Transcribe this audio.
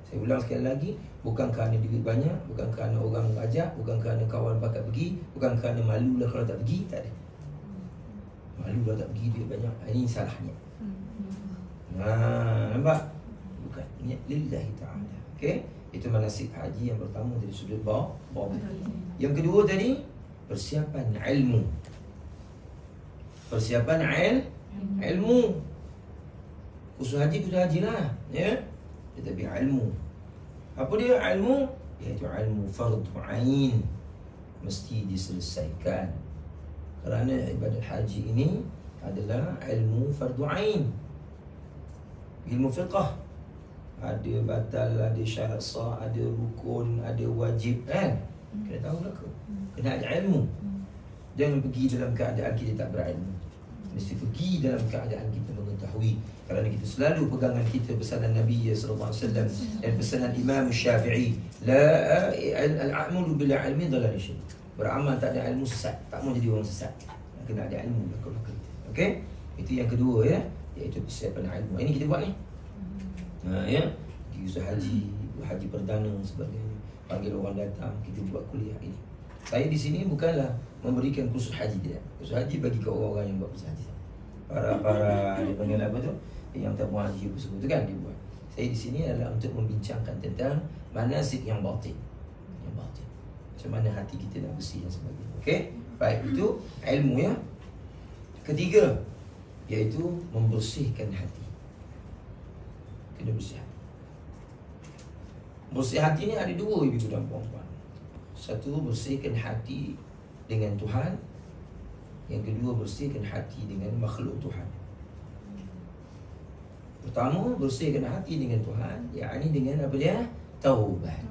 Saya ulang sekali lagi, bukan kerana duit banyak, bukan kerana orang ajak, bukan kerana kawan pakat pergi, bukan kerana malu lah kalau tak pergi, tak ada. Malu lah tak pergi, duit banyak. Ini salahnya. Nampak? Bukan. Niat lillahi ta'ala. Okey? Itu manasik haji yang pertama dari sudut bawah. Yang kedua tadi, persiapan ilmu. Persiapan ilmu. Khusus haji lah, ya. Tetapi ilmu. Apa dia ilmu? Iaitu ilmu fardu ain, mesti diselesaikan. Kerana ibadat haji ini adalah ilmu fardu ain. Ilmu fiqh, ada batal, ada syarat sah, ada rukun, ada wajib, kan? Kena tahu lah ke? Kena ada ilmu. Jangan pergi dalam keadaan kita tak berilmu. Mesti pergi dalam keadaan kita mengetahui. Kerana kita selalu pegangan kita pesanan Nabi sallallahu alaihi wasallam dan pesanan Imam Syafi'i, la al-a'malu bila ilmi dhalal syai'. Beramal tak ada ilmu sesat, tak mau jadi orang sesat. Kena ada ilmu lah kalau kita. Okey? Itu yang kedua, ya, iaitu persiapan ilmu. Ini kita buat ni. Ya, kita haji perdana sebagainya. Panggil orang datang, kita buat kuliah ini. Saya di sini bukanlah memberikan kursus haji dia. Kursus haji bagi ke orang-orang yang buat kursus haji. Para dia panggil apa tu? Yang tak buat haji apa semua tu kan dia buat. Saya di sini adalah untuk membincangkan tentang manasik yang batin. Yang batin. Macam mana hati kita nak bersih dan sebagainya. Okey? Baik, itu ilmu ya. Ketiga, iaitu membersihkan hati. Kena bersih hati. Bersih hati ni ada dua, ibu dan puan-puan. Satu, bersihkan hati dengan Tuhan. Yang kedua, bersihkan hati dengan makhluk Tuhan. Pertama, bersihkan hati dengan Tuhan, yakni dengan apa dia? Taubat.